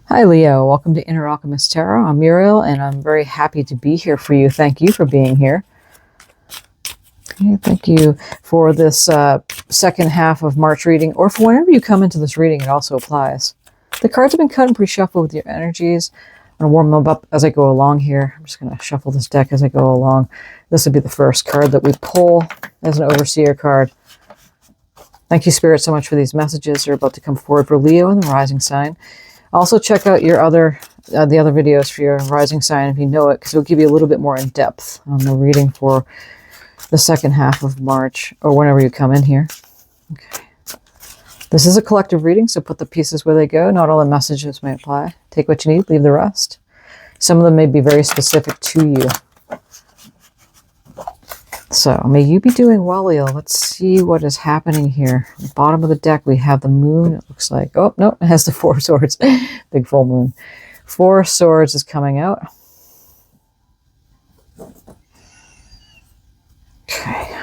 Hi Leo, welcome to Inner Alchemist Tarot. I'm Muriel and I'm very happy to be here for you. Thank you for being here. Okay, thank you for this second half of March reading, or for whenever you come into this reading, it also applies. The cards have been cut and pre-shuffled with your energies. I'm going to warm them up as I go along here. I'm just going to shuffle this deck as I go along. This would be the first card that we pull as an overseer card. Thank you, Spirit, so much for these messages. They're about to come forward for Leo and the rising sign. Also check out your the other videos for your rising sign if you know it, because it'll give you a little bit more in depth on the reading for the second half of March, or whenever you come in here. Okay. This is a collective reading, so put the pieces where they go. Not all the messages may apply. Take what you need, leave the rest. Some of them may be very specific to you. So, may you be doing well, Leo. Let's see what is happening here. At the bottom of the deck, we have the moon, it looks like. Oh, no, it has the Four of Swords. Big full moon. Four of Swords is coming out. Okay.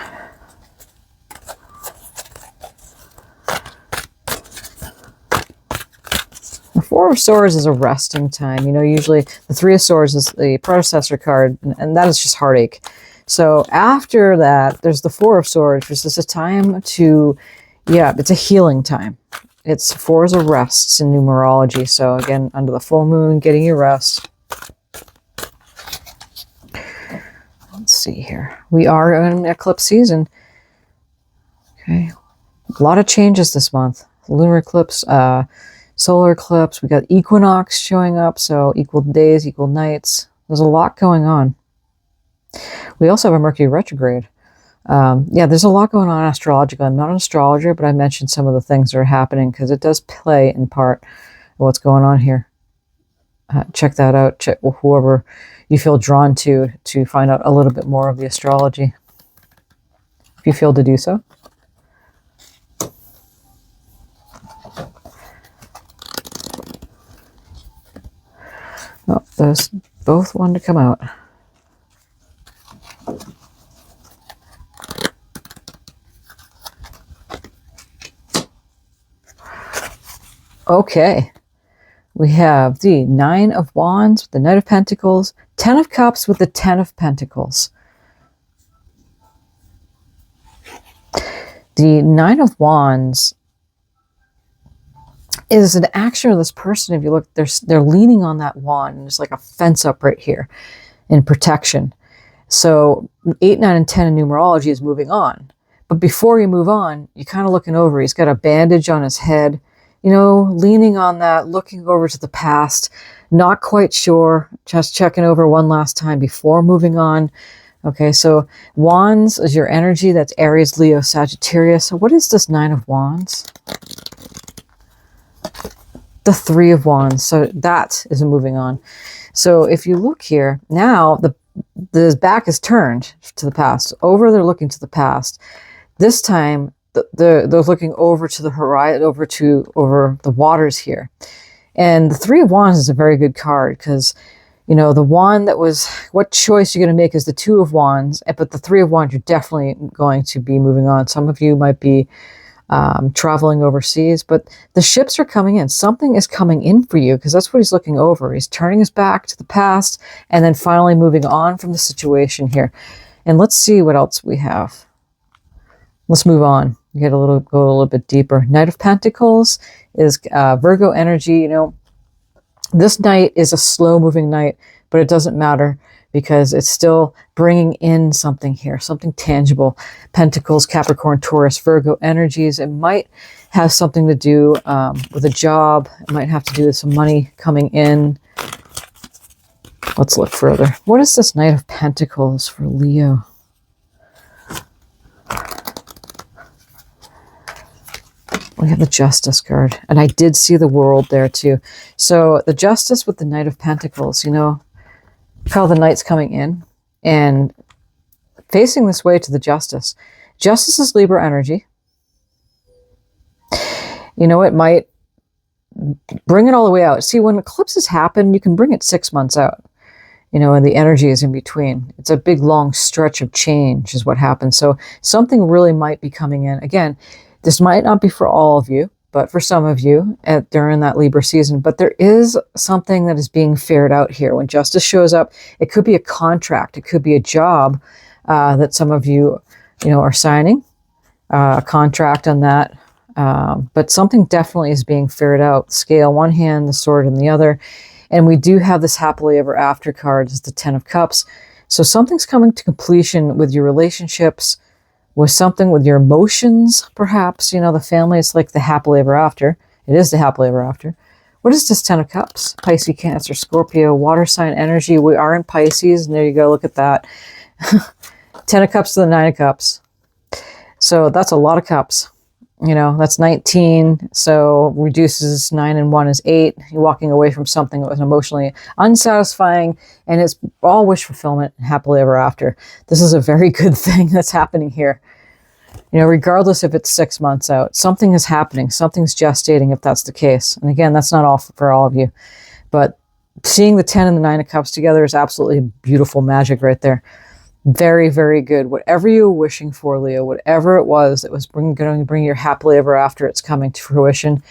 The Four of Swords is a resting time. You know, usually the Three of Swords is the predecessor card, and that is just heartache. So after that, there's the Four of Swords, which is a time to, yeah, it's a healing time. It's fours of rests in numerology. So again, under the full moon, getting your rest. Let's see here. We are in eclipse season. Okay. A lot of changes this month. Lunar eclipse, solar eclipse. We got equinox showing up. So equal days, equal nights. There's a lot going on. We also have a Mercury retrograde. Yeah, there's a lot going on astrologically. I'm not an astrologer, but I mentioned some of the things that are happening because it does play in part what's going on here. Check that out. Check whoever you feel drawn to find out a little bit more of the astrology, if you feel to do so. Oh, those both wanted to come out. Okay, we have the Nine of Wands with the Knight of Pentacles, Ten of Cups with the Ten of Pentacles. The Nine of Wands is an action of this person. If you look, they're leaning on that wand, and there's like a fence up right here in protection. So 8, 9, and 10 in numerology is moving on. But before you move on, you're kind of looking over. He's got a bandage on his head. You know, leaning on that, looking over to the past, not quite sure, just checking over one last time before moving on. Okay, so Wands is your energy. That's Aries, Leo, Sagittarius. So what is this Nine of Wands? The Three of Wands. So that is a moving on. So if you look here, now the back is turned to the past. Over, they're looking to the past. This time, they're looking over to the horizon, over the waters here. And the Three of Wands is a very good card because, you know, the wand that was, what choice you're going to make is the Two of Wands, but the Three of Wands, you're definitely going to be moving on. Some of you might be traveling overseas, but the ships are coming in. Something is coming in for you because that's what he's looking over. He's turning his back to the past and then finally moving on from the situation here. And let's see what else we have. Let's move on. Go a little bit deeper. Knight of Pentacles is Virgo energy. You know, this night is a slow moving night, but it doesn't matter because it's still bringing in something here, something tangible. Pentacles, Capricorn, Taurus, Virgo energies. It might have something to do with a job. It might have to do with some money coming in. Let's look further. What is this Knight of Pentacles for Leo? We have the Justice card. And I did see the World there too. So the Justice with the Knight of Pentacles, you know, how the Knight's coming in and facing this way to the Justice. Justice is Libra energy. You know, it might bring it all the way out. See, when eclipses happen, you can bring it 6 months out. you know, and the energy is in between. It's a big, long stretch of change is what happens. So something really might be coming in. Again, this might not be for all of you, but for some of you during that Libra season. But there is something that is being fared out here. When justice shows up, it could be a contract. It could be a job that some of you, you know, are signing a contract on that. But something definitely is being fared out. Scale one hand, the sword in the other. And we do have this happily ever after card as the 10 of Cups. So something's coming to completion with your relationships, with something with your emotions, perhaps. You know, the family is like the happily ever after. It is the happily ever after. What is this 10 of Cups? Pisces, Cancer, Scorpio, water sign energy. We are in Pisces, and there you go. Look at that. 10 of Cups to the 9 of Cups. So that's a lot of cups. You know, that's 19. So reduces 9 and 1 is 8. You're walking away from something that was emotionally unsatisfying, and it's all wish fulfillment and happily ever after. This is a very good thing that's happening here. You know, regardless if it's 6 months out, something is happening. Something's gestating if that's the case. And again, that's not all for all of you. But seeing the 10 and the 9 of Cups together is absolutely beautiful magic right there. Very, very good. Whatever you were wishing for, Leo, whatever it was that was going to bring your happily ever after, it's coming to fruition.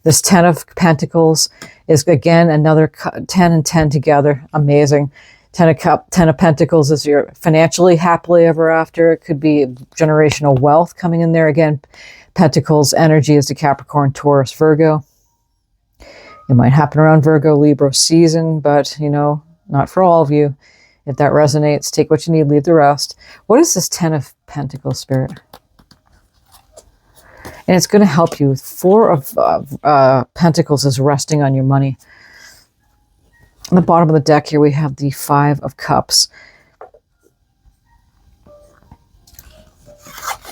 This 10 of Pentacles is, again, another 10 and 10 together. Amazing. 10 of Pentacles is your financially happily ever after. It could be generational wealth coming in there. Again, Pentacles energy is the Capricorn, Taurus, Virgo. It might happen around Virgo, Libra season, but, you know, not for all of you. If that resonates, take what you need, leave the rest. What is this 10 of Pentacles, Spirit? And it's going to help you. 4 of Pentacles is resting on your money. On the bottom of the deck here, we have the 5 of Cups.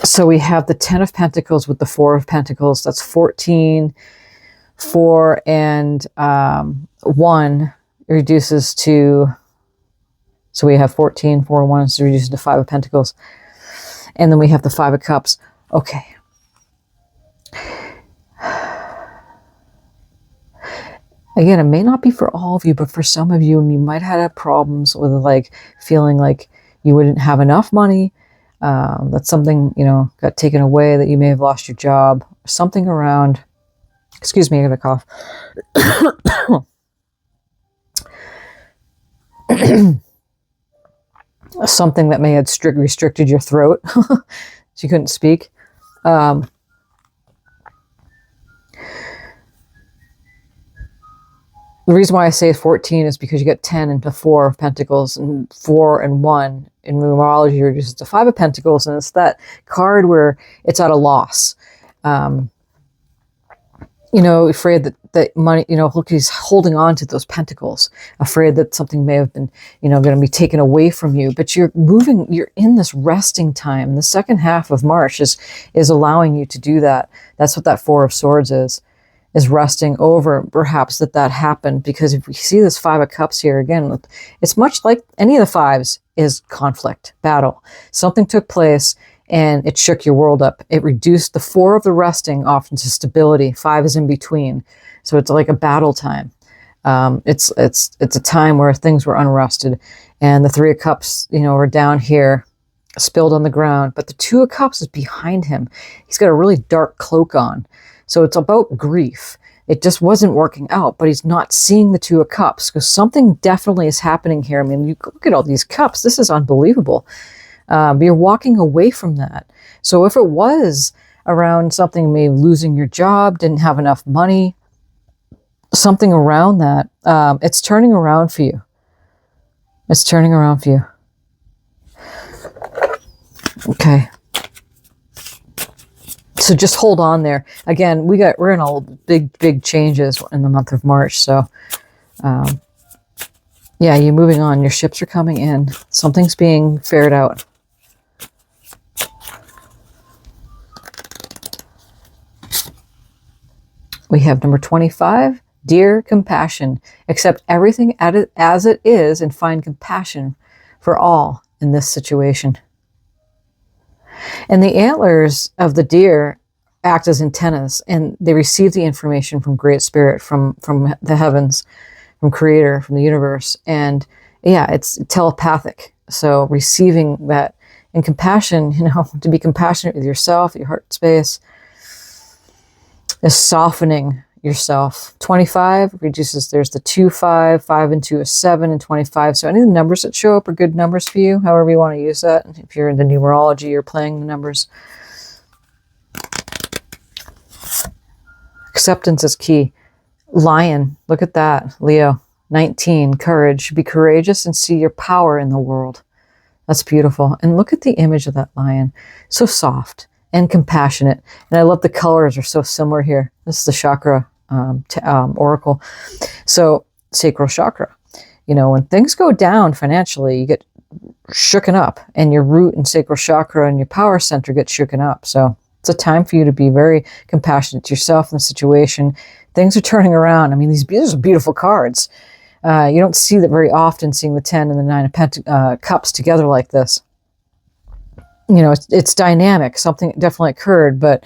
So we have the 10 of Pentacles with the 4 of Pentacles. That's 14. 4 and 1 reduces to... So we have 14, 4, and 1 is reduced to 5 of Pentacles. And then we have the 5 of Cups. Okay. Again, it may not be for all of you, but for some of you, and you might have had problems with like feeling like you wouldn't have enough money. That something, you know, got taken away, that you may have lost your job. Something around, excuse me, I got a cough. Something that may have restricted your throat so you couldn't speak. The reason why I say 14 is because you get 10 into 4 of Pentacles, and 4 and 1 in numerology reduces to 5 of Pentacles, and it's that card where it's at a loss. You know, afraid that money, you know, look, he's holding on to those pentacles, afraid that something may have been, you know, going to be taken away from you. But you're moving, you're in this resting time. The second half of March is allowing you to do that. That's what that 4 of Swords is resting over, perhaps that happened. Because if we see this 5 of Cups here again, it's much like any of the 5s is conflict, battle. Something took place, and it shook your world up. It reduced the 4 of the resting often to stability. 5 is in between. So it's like a battle time. It's a time where things were unrested. And the 3 of Cups, you know, are down here, spilled on the ground. But the 2 of Cups is behind him. He's got a really dark cloak on. So it's about grief. It just wasn't working out, but he's not seeing the 2 of Cups, because something definitely is happening here. I mean, you look at all these cups. This is unbelievable. You're walking away from that. So if it was around something, maybe losing your job, didn't have enough money, something around that, it's turning around for you. It's turning around for you. Okay. So just hold on there. Again, we're in all big changes in the month of March. So, yeah, you're moving on. Your ships are coming in. Something's being fared out. We have number 25, dear compassion. Accept everything as it is and find compassion for all in this situation. And the antlers of the deer act as antennas, and they receive the information from Great Spirit, from the heavens, from Creator, from the universe. And yeah, it's telepathic. So receiving that, and compassion, you know, to be compassionate with yourself, your heart space, is softening yourself. 25 reduces, there's the 2, 5, 5 and 2 is 7, and 25. So any of the numbers that show up are good numbers for you, however you want to use that. If you're into numerology, you're playing the numbers. Acceptance is key. Lion, look at that, Leo. 19, courage. Be courageous and see your power in the world. That's beautiful. And look at the image of that lion. So soft and compassionate. And I love the colors are so similar here. This is the chakra oracle. So sacral chakra. You know, when things go down financially, you get shooken up, and your root and sacral chakra and your power center get shooken up. So it's a time for you to be very compassionate to yourself in the situation. Things are turning around. I mean, these are beautiful cards. You don't see that very often, seeing the 10 and the 9 of Cups together like this. You know, it's dynamic. Something definitely occurred. But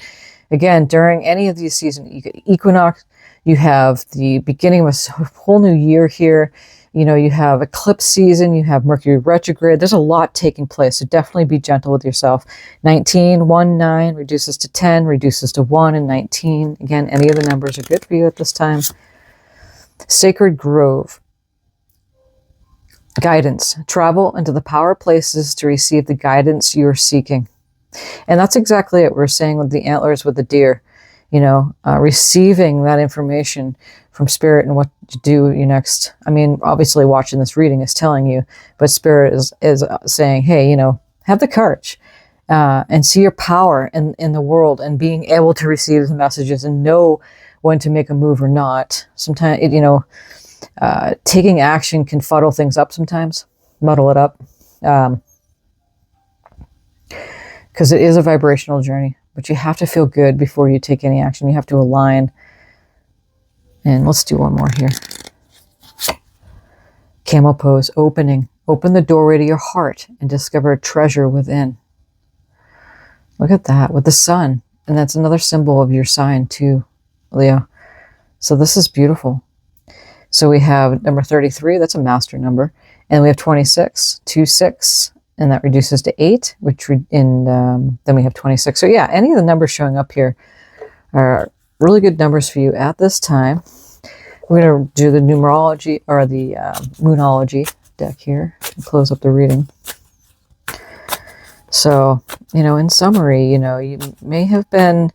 again, during any of these seasons, you get equinox, you have the beginning of a whole new year here. You know, you have eclipse season, you have Mercury retrograde. There's a lot taking place. So definitely be gentle with yourself. 19, 1, 9 reduces to 10, reduces to 1 and 19. Again, any of the numbers are good for you at this time. Sacred Grove. Guidance. Travel into the power places to receive the guidance you're seeking. And that's exactly it. We're saying with the antlers, with the deer, you know, receiving that information from spirit and what to do you next. I mean, obviously watching this reading is telling you, but spirit is saying, hey, you know, have the courage and see your power in the world, and being able to receive the messages and know when to make a move or not. Sometimes, you know, taking action can fuddle things up sometimes, muddle it up. Because it is a vibrational journey, but you have to feel good before you take any action. You have to align. And let's do one more here. Camel pose, opening. Open the doorway to your heart and discover a treasure within. Look at that with the sun. And that's another symbol of your sign too, Leo. So this is beautiful. So we have number 33, that's a master number. And we have 26, 2, 6, and that reduces to 8, then we have 26. So yeah, any of the numbers showing up here are really good numbers for you at this time. We're going to do the numerology, or the moonology deck here, and close up the reading. So, you know, in summary, you know, you may have been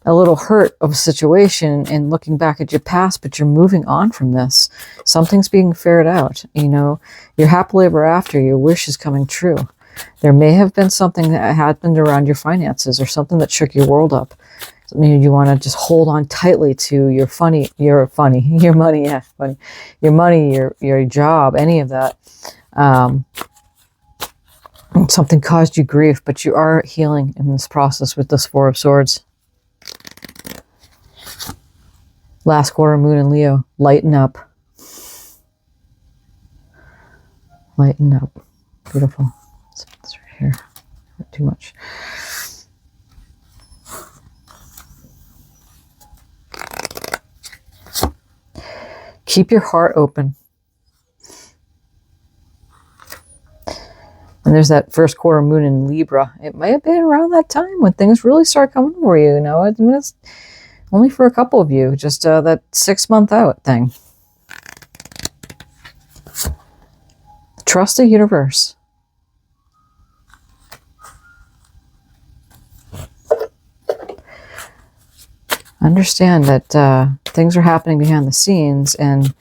a little hurt of a situation and looking back at your past, but you're moving on from this. Something's being figured out. You know, you're happily ever after. Your wish is coming true. There may have been something that happened around your finances, or something that shook your world up. Maybe you want to just hold on tightly to your money, your job, any of that. Something caused you grief, but you are healing in this process with this 4 of Swords. Last quarter moon in Leo, lighten up. Lighten up. Beautiful. It's right here. Not too much. Keep your heart open. And there's that first quarter moon in Libra. It may have been around that time when things really start coming for you. You know, I mean, it's only for a couple of you, just that 6-month out thing. Trust the universe. Understand that things are happening behind the scenes, and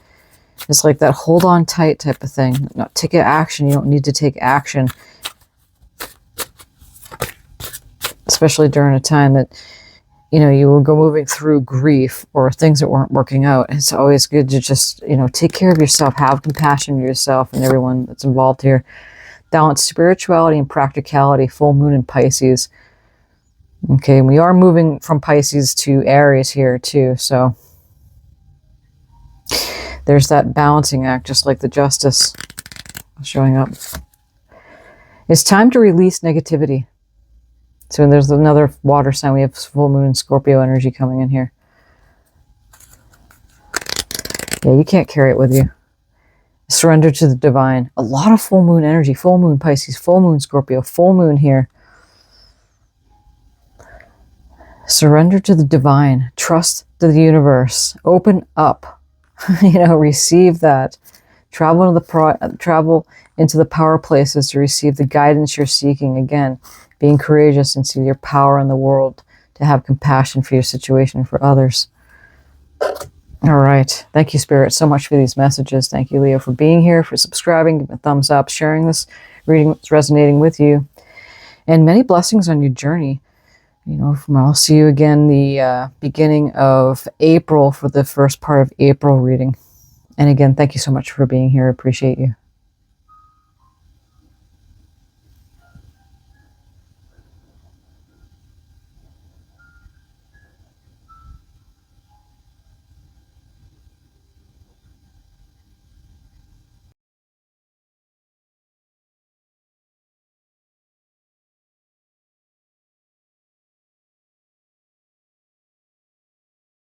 it's like that hold on tight type of thing. Not take action. You don't need to take action. Especially during a time that, you know, you will go moving through grief or things that weren't working out. It's always good to just, you know, take care of yourself. Have compassion for yourself and everyone that's involved here. Balance spirituality and practicality. Full moon in Pisces. Okay, we are moving from Pisces to Aries here too, so there's that balancing act, just like the Justice showing up. It's time to release negativity. So there's another water sign. We have full moon and Scorpio energy coming in here. Yeah, you can't carry it with you. Surrender to the divine. A lot of full moon energy. Full moon Pisces, full moon Scorpio, full moon here. Surrender to the divine. Trust to the universe. Open up. Receive that. Travel into the power places to receive the guidance you're seeking. Again, being courageous and see your power in the world, to have compassion for your situation and for others. All right. Thank you, Spirit, so much for these messages. Thank you, Leo, for being here, for subscribing, giving a thumbs up, sharing this reading that's resonating with you. And many blessings on your journey. I'll see you again the beginning of April for the first part of April reading. And again, thank you so much for being here. I appreciate you.